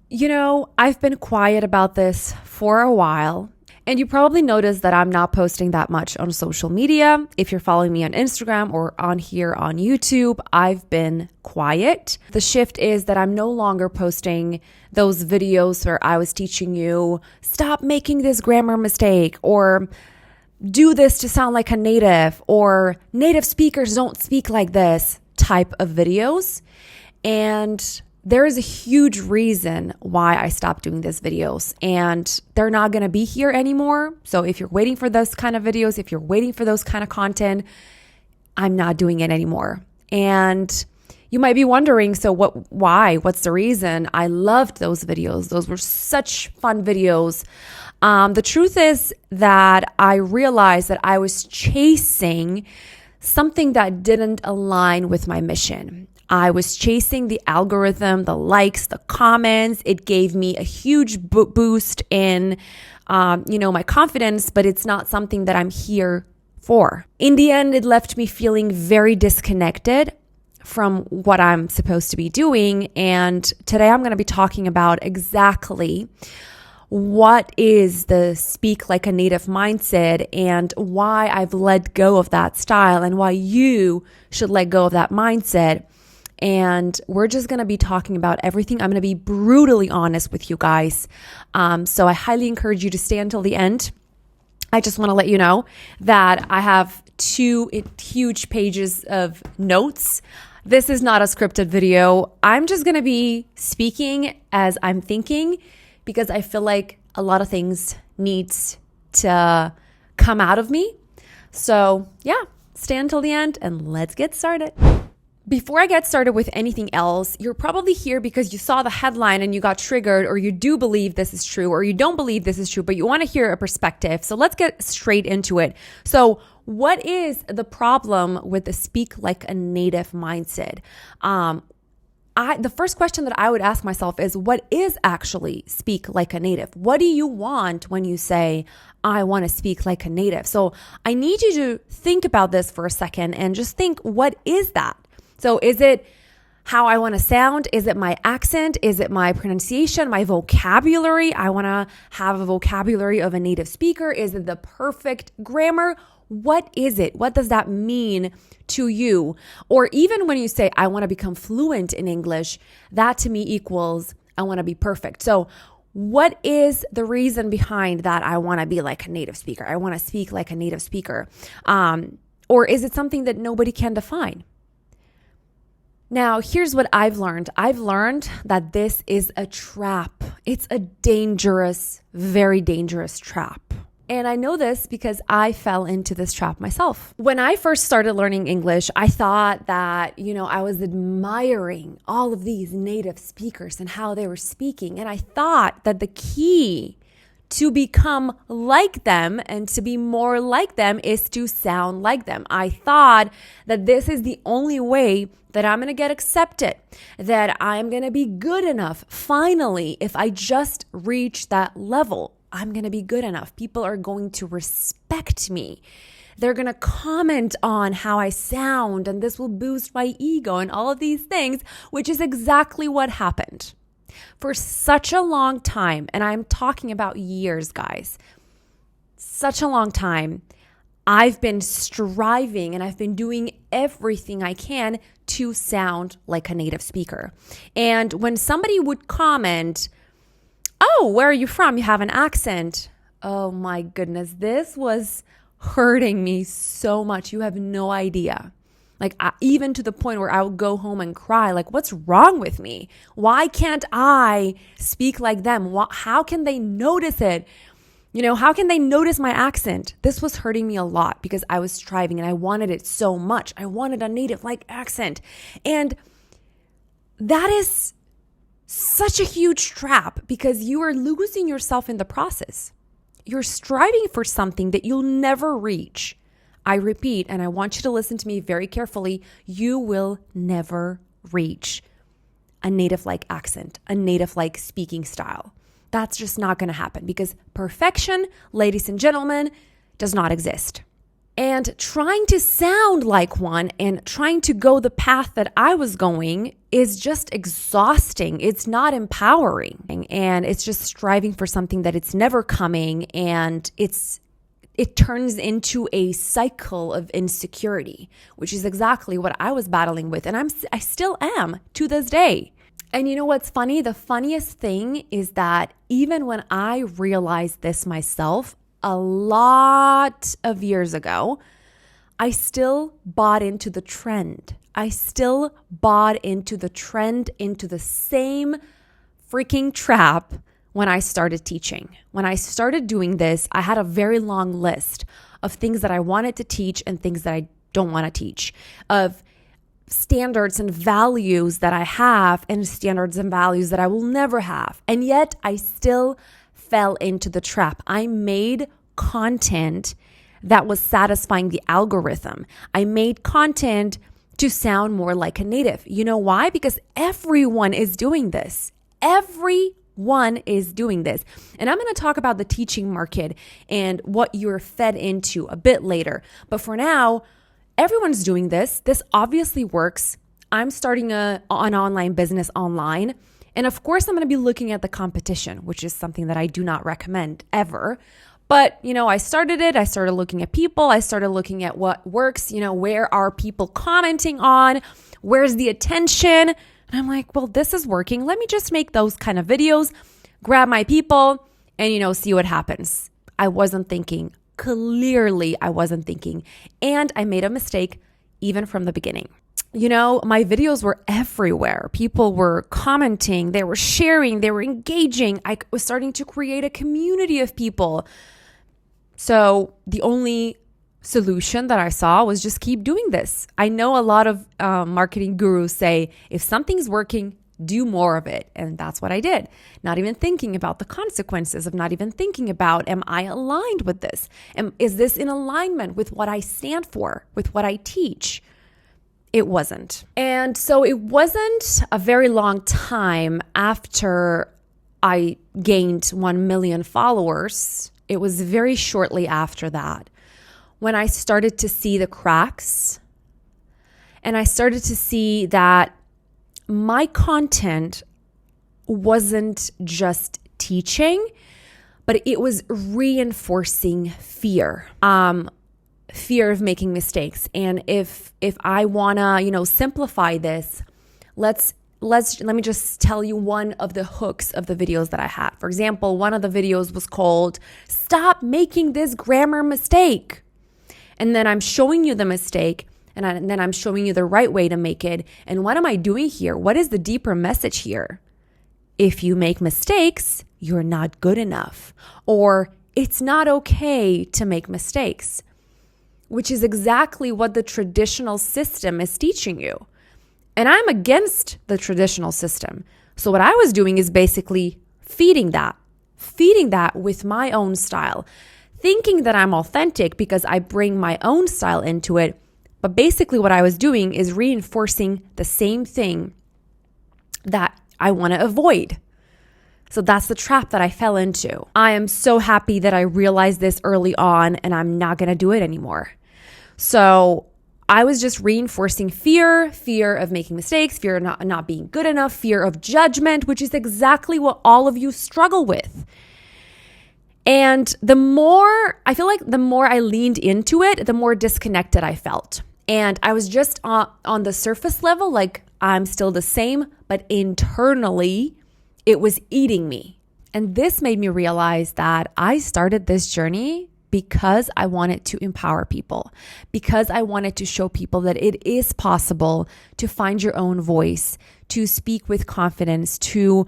I've been quiet about this for a while, and you probably noticed that I'm not posting that much on social media. If you're following me on Instagram or on here on YouTube, I've been quiet. The shift is that I'm no longer posting those videos where I was teaching you, stop making this grammar mistake, or do this to sound like a native, or native speakers don't speak like this type of videos. And there is a huge reason why I stopped doing these videos, and they're not going to be here anymore. So if you're waiting for those kind of videos, if you're waiting for those kind of content, I'm not doing it anymore. And you might be wondering, so why? What's the reason? I loved those videos. Those were such fun videos. The truth is that I realized that I was chasing something that didn't align with my mission. I was chasing the algorithm, the likes, the comments. It gave me a huge boost in, my confidence, but it's not something that I'm here for. In the end, it left me feeling very disconnected from what I'm supposed to be doing. And today I'm going to be talking about exactly what is the speak like a native mindset and why I've let go of that style and why you should let go of that mindset. And we're just going to be talking about everything. I'm going to be brutally honest with you guys. So I highly encourage you to stay until the end. I just want to let you know that I have 2 huge pages of notes. This is not a scripted video. I'm just going to be speaking as I'm thinking because I feel like a lot of things needs to come out of me. So yeah, stay until the end and let's get started. Before I get started with anything else, you're probably here because you saw the headline and you got triggered, or you do believe this is true, or you don't believe this is true, but you want to hear a perspective. So let's get straight into it. So what is the problem with the speak like a native mindset? The first question that I would ask myself is, what is actually speak like a native? What do you want when you say, I want to speak like a native? So I need you to think about this for a second and just think, what is that? So is it how I want to sound? Is it my accent? Is it my pronunciation, my vocabulary? I want to have a vocabulary of a native speaker. Is it the perfect grammar? What is it? What does that mean to you? Or even when you say, I want to become fluent in English, that to me equals, I want to be perfect. So what is the reason behind that? I want to be like a native speaker. I want to speak like a native speaker. Or is it something that nobody can define? Now, here's what I've learned. I've learned that this is a trap. It's a dangerous, very dangerous trap. And I know this because I fell into this trap myself. When I first started learning English, I thought that, I was admiring all of these native speakers and how they were speaking. And I thought that the key to become like them and to be more like them is to sound like them. I thought that this is the only way that I'm going to get accepted, that I'm going to be good enough. Finally, if I just reach that level, I'm going to be good enough. People are going to respect me. They're going to comment on how I sound, and this will boost my ego and all of these things, which is exactly what happened. For such a long time, and I'm talking about years, guys, such a long time, I've been striving and I've been doing everything I can to sound like a native speaker. And when somebody would comment, oh, where are you from? You have an accent. Oh my goodness, this was hurting me so much. You have no idea. Even to the point where I would go home and cry, what's wrong with me? Why can't I speak like them? How can they notice it? How can they notice my accent? This was hurting me a lot because I was striving and I wanted it so much. I wanted a native-like accent. And that is such a huge trap because you are losing yourself in the process. You're striving for something that you'll never reach. I repeat, and I want you to listen to me very carefully, you will never reach a native-like accent, a native-like speaking style. That's just not going to happen because perfection, ladies and gentlemen, does not exist. And trying to sound like one and trying to go the path that I was going is just exhausting. It's not empowering. And it's just striving for something that it's never coming. And it turns into a cycle of insecurity, which is exactly what I was battling with. And I still am to this day. And you know what's funny? The funniest thing is that even when I realized this myself, a lot of years ago, I still bought into the trend. I still bought into the trend, into the same freaking trap when I started teaching. When I started doing this, I had a very long list of things that I wanted to teach and things that I don't want to teach, of standards and values that I have and standards and values that I will never have. And yet I still fell into the trap. I made content that was satisfying the algorithm. I made content to sound more like a native. You know why? Because everyone is doing this. Everyone is doing this. And I'm going to talk about the teaching market and what you're fed into a bit later. But for now, everyone's doing this. This obviously works. I'm starting an online business online. And of course, I'm going to be looking at the competition, which is something that I do not recommend ever. But, I started it. I started looking at people. I started looking at what works. Where are people commenting on? Where's the attention? And I'm like, well, this is working. Let me just make those kind of videos, grab my people, and, see what happens. I wasn't thinking. Clearly, I wasn't thinking. And I made a mistake even from the beginning. My videos were everywhere. People were commenting, they were sharing, they were engaging. I was starting to create a community of people. So the only solution that I saw was just keep doing this. I know a lot of marketing gurus say, if something's working, do more of it. And that's what I did. Not even thinking about the consequences of not even thinking about, am I aligned with this? Is this in alignment with what I stand for, with what I teach? It wasn't. And so it wasn't a very long time after I gained 1 million followers. It was very shortly after that when I started to see the cracks, and I started to see that my content wasn't just teaching, but it was reinforcing fear. Fear of making mistakes. And if I wanna, simplify this, let me just tell you one of the hooks of the videos that I had. For example, one of the videos was called "Stop Making This Grammar Mistake." And then I'm showing you the mistake, and then I'm showing you the right way to make it. And what am I doing here? What is the deeper message here? If you make mistakes, you're not good enough, or it's not okay to make mistakes, which is exactly what the traditional system is teaching you. And I'm against the traditional system. So what I was doing is basically feeding that with my own style, thinking that I'm authentic because I bring my own style into it. But basically what I was doing is reinforcing the same thing that I want to avoid. So that's the trap that I fell into. I am so happy that I realized this early on, and I'm not going to do it anymore. So I was just reinforcing fear of making mistakes, fear of not being good enough, fear of judgment, which is exactly what all of you struggle with. And the more I leaned into it, the more disconnected I felt. And I was just on the surface level, like I'm still the same, but internally it was eating me. And this made me realize that I started this journey because I wanted to empower people, because I wanted to show people that it is possible to find your own voice, to speak with confidence, to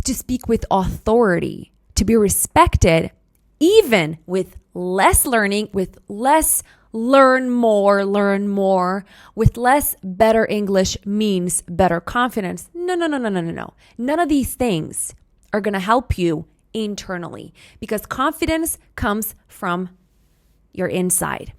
speak with authority, to be respected, even with less learning, with less learn more, with less better English means better confidence. No. None of these things are going to help you internally, because confidence comes from your inside.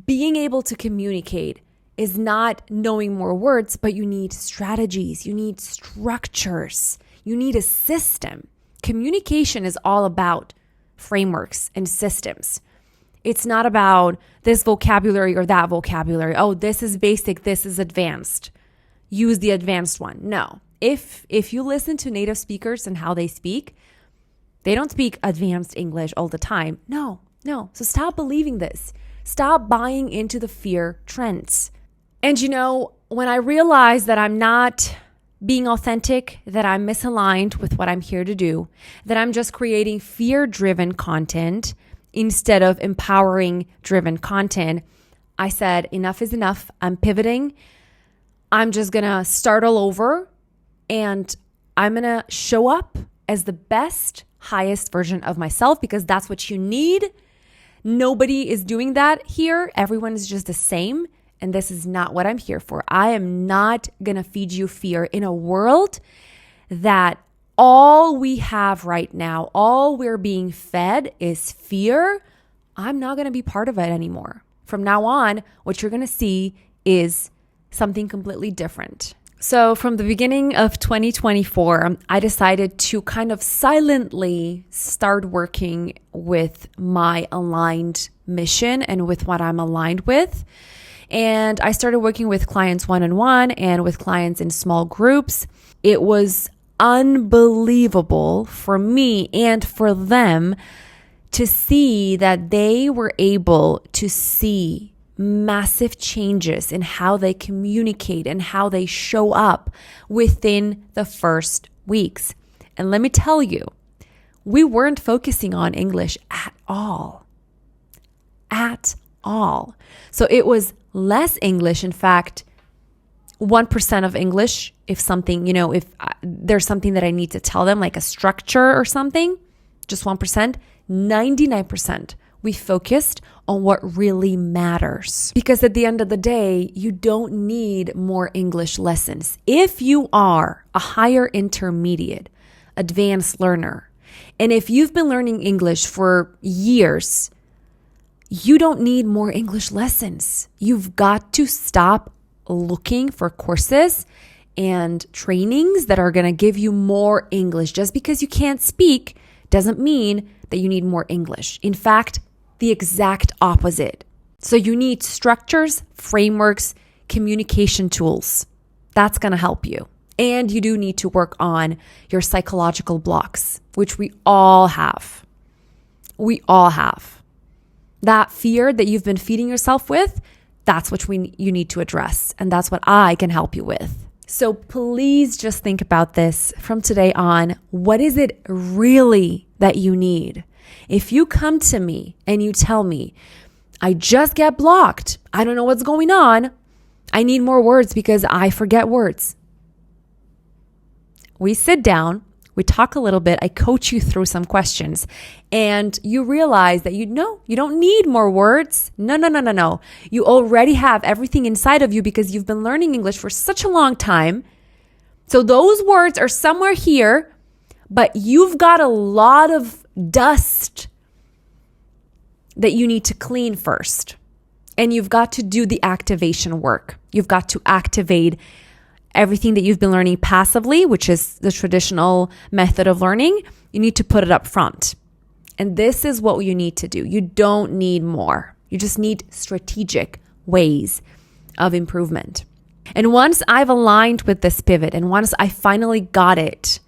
Being able to communicate is not knowing more words, but you need strategies, you need structures, you need a system. Communication is all about frameworks and systems. It's not about this vocabulary or that vocabulary. Oh, this is basic, this is advanced. Use the advanced one. No. If you listen to native speakers and how they speak, they don't speak advanced English all the time. No. So stop believing this. Stop buying into the fear trends. And when I realize that I'm not being authentic, that I'm misaligned with what I'm here to do, that I'm just creating fear-driven content instead of empowering-driven content, I said, enough is enough. I'm pivoting. I'm just going to start all over, and I'm going to show up as the best, highest version of myself, because that's what you need. Nobody is doing that here. Everyone is just the same. And this is not what I'm here for. I am not going to feed you fear in a world that all we have right now, all we're being fed is fear. I'm not going to be part of it anymore. From now on, what you're going to see is something completely different. So from the beginning of 2024, I decided to kind of silently start working with my aligned mission and with what I'm aligned with. And I started working with clients one-on-one and with clients in small groups. It was unbelievable for me and for them to see that they were able to see massive changes in how they communicate and how they show up within the first weeks. And let me tell you, we weren't focusing on English at all. At all. So it was less English. In fact, 1% of English, if something, if there's something that I need to tell them, like a structure or something, just 1%, 99%, we focused on what really matters. Because at the end of the day, you don't need more English lessons. If you are a higher intermediate, advanced learner, and if you've been learning English for years, you don't need more English lessons. You've got to stop looking for courses and trainings that are going to give you more English. Just because you can't speak doesn't mean that you need more English. In fact, the exact opposite. So you need structures, frameworks, communication tools. That's going to help you. And you do need to work on your psychological blocks, which we all have. We all have. That fear that you've been feeding yourself with, that's what you need to address. And that's what I can help you with. So please just think about this from today on. What is it really that you need? If you come to me and you tell me, I just get blocked, I don't know what's going on, I need more words because I forget words. We sit down, we talk a little bit, I coach you through some questions, and you realize that you don't need more words. No. You already have everything inside of you because you've been learning English for such a long time. So those words are somewhere here, but you've got a lot of dust that you need to clean first. And you've got to do the activation work. You've got to activate everything that you've been learning passively, which is the traditional method of learning. You need to put it up front. And this is what you need to do. You don't need more. You just need strategic ways of improvement. And once I've aligned with this pivot, and once I finally got it,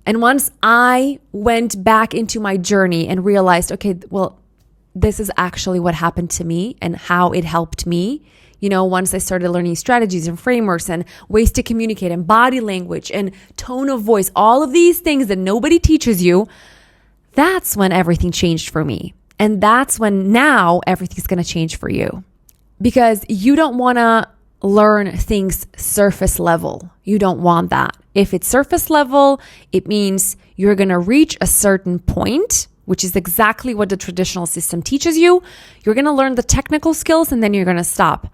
and once I went back into my journey and realized, okay, well, this is actually what happened to me and how it helped me. Once I started learning strategies and frameworks and ways to communicate and body language and tone of voice, all of these things that nobody teaches you, that's when everything changed for me. And that's when now everything's going to change for you. Because you don't want to learn things surface level. You don't want that. If it's surface level, it means you're going to reach a certain point, which is exactly what the traditional system teaches you. You're going to learn the technical skills and then you're going to stop.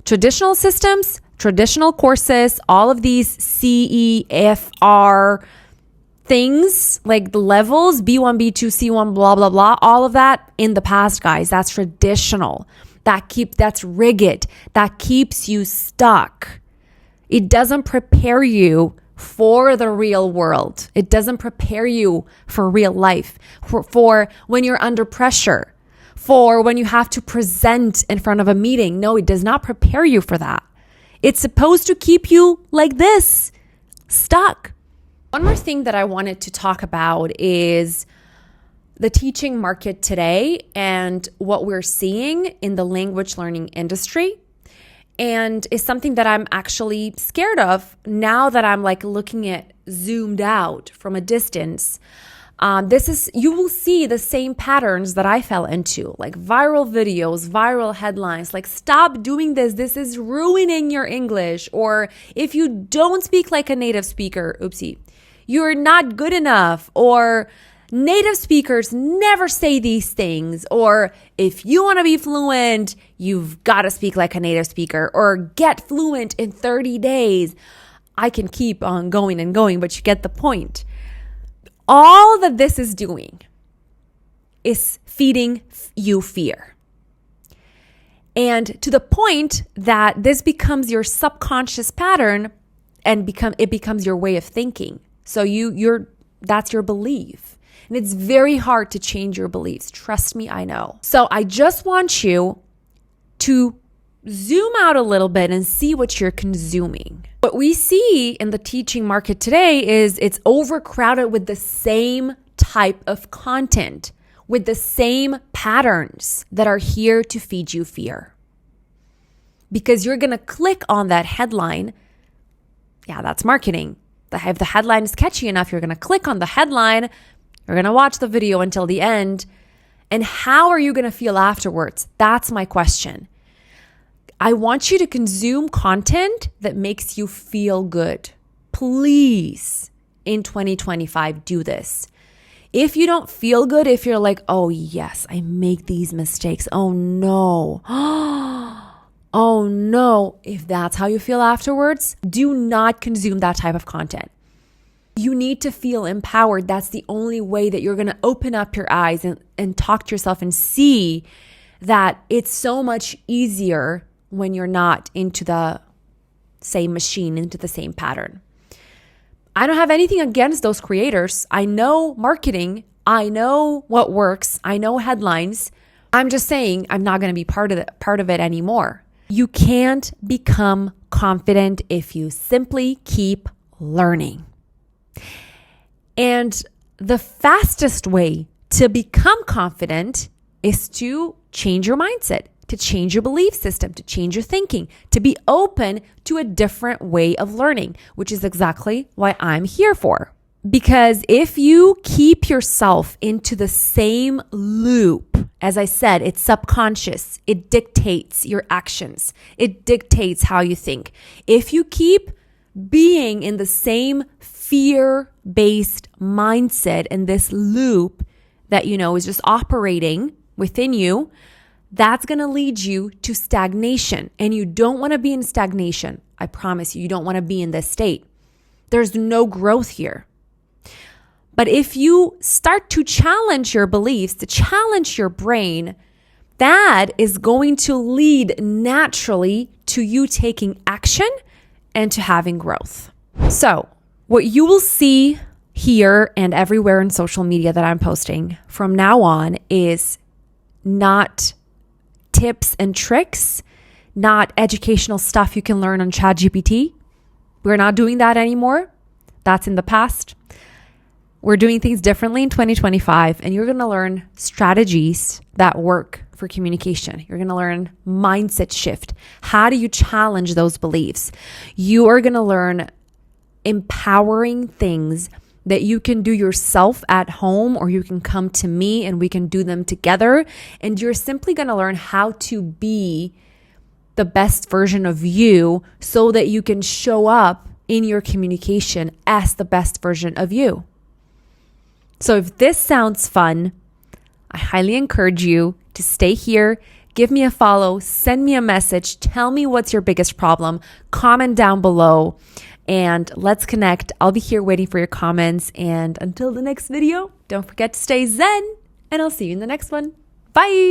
Traditional systems, traditional courses, all of these CEFR things, like the levels, B1, B2, C1, blah, blah, blah, all of that in the past, guys. That's traditional. That's rigid. That keeps you stuck. It doesn't prepare you for the real world. It doesn't prepare you for real life, for when you're under pressure, for when you have to present in front of a meeting. No, it does not prepare you for that. It's supposed to keep you like this, stuck. One more thing that I wanted to talk about is the teaching market today and what we're seeing in the language learning industry. And is something that I'm actually scared of now that I'm like looking at zoomed out from a distance. You will see the same patterns that I fell into, like viral videos, viral headlines, like stop doing this. This is ruining your English. Or if you don't speak like a native speaker, oopsie, you're not good enough. Or native speakers never say these things. Or if you want to be fluent, you've got to speak like a native speaker, or get fluent in 30 days. I can keep on going and going, but you get the point. All that this is doing is feeding you fear. And to the point that this becomes your subconscious pattern and it becomes your way of thinking. So that's your belief. And it's very hard to change your beliefs. Trust me, I know. So I just want you to zoom out a little bit and see what you're consuming. What we see in the teaching market today is it's overcrowded with the same type of content, with the same patterns that are here to feed you fear. Because you're going to click on that headline. Yeah, that's marketing. If the headline is catchy enough, you're going to click on the headline. You're going to watch the video until the end. And how are you going to feel afterwards? That's my question. I want you to consume content that makes you feel good. Please, in 2025, do this. If you don't feel good, if you're like, oh yes, I make these mistakes. Oh no. Oh no. If that's how you feel afterwards, do not consume that type of content. You need to feel empowered. That's the only way that you're going to open up your eyes and talk to yourself and see that it's so much easier when you're not into the same machine, into the same pattern. I don't have anything against those creators. I know marketing. I know what works. I know headlines. I'm just saying I'm not going to be part of it anymore. You can't become confident if you simply keep learning. And the fastest way to become confident is to change your mindset, to change your belief system, to change your thinking, to be open to a different way of learning, which is exactly what I'm here for. Because if you keep yourself into the same loop, as I said, it's subconscious. It dictates your actions. It dictates how you think. If you keep being in the same fear-based mindset and this loop that, is just operating within you, that's going to lead you to stagnation. And you don't want to be in stagnation. I promise you don't want to be in this state. There's no growth here. But if you start to challenge your beliefs, to challenge your brain, that is going to lead naturally to you taking action and to having growth. So what you will see here and everywhere in social media that I'm posting from now on is not tips and tricks, not educational stuff you can learn on ChatGPT. We're not doing that anymore. That's in the past. We're doing things differently in 2025, and you're going to learn strategies that work for communication. You're going to learn mindset shift. How do you challenge those beliefs? You are going to learn empowering things that you can do yourself at home, or you can come to me and we can do them together. And you're simply going to learn how to be the best version of you so that you can show up in your communication as the best version of you. So if this sounds fun, I highly encourage you to stay here, give me a follow, send me a message, tell me what's your biggest problem, comment down below, and let's connect. I'll be here waiting for your comments. And until the next video, don't forget to stay zen, and I'll see you in the next one. Bye.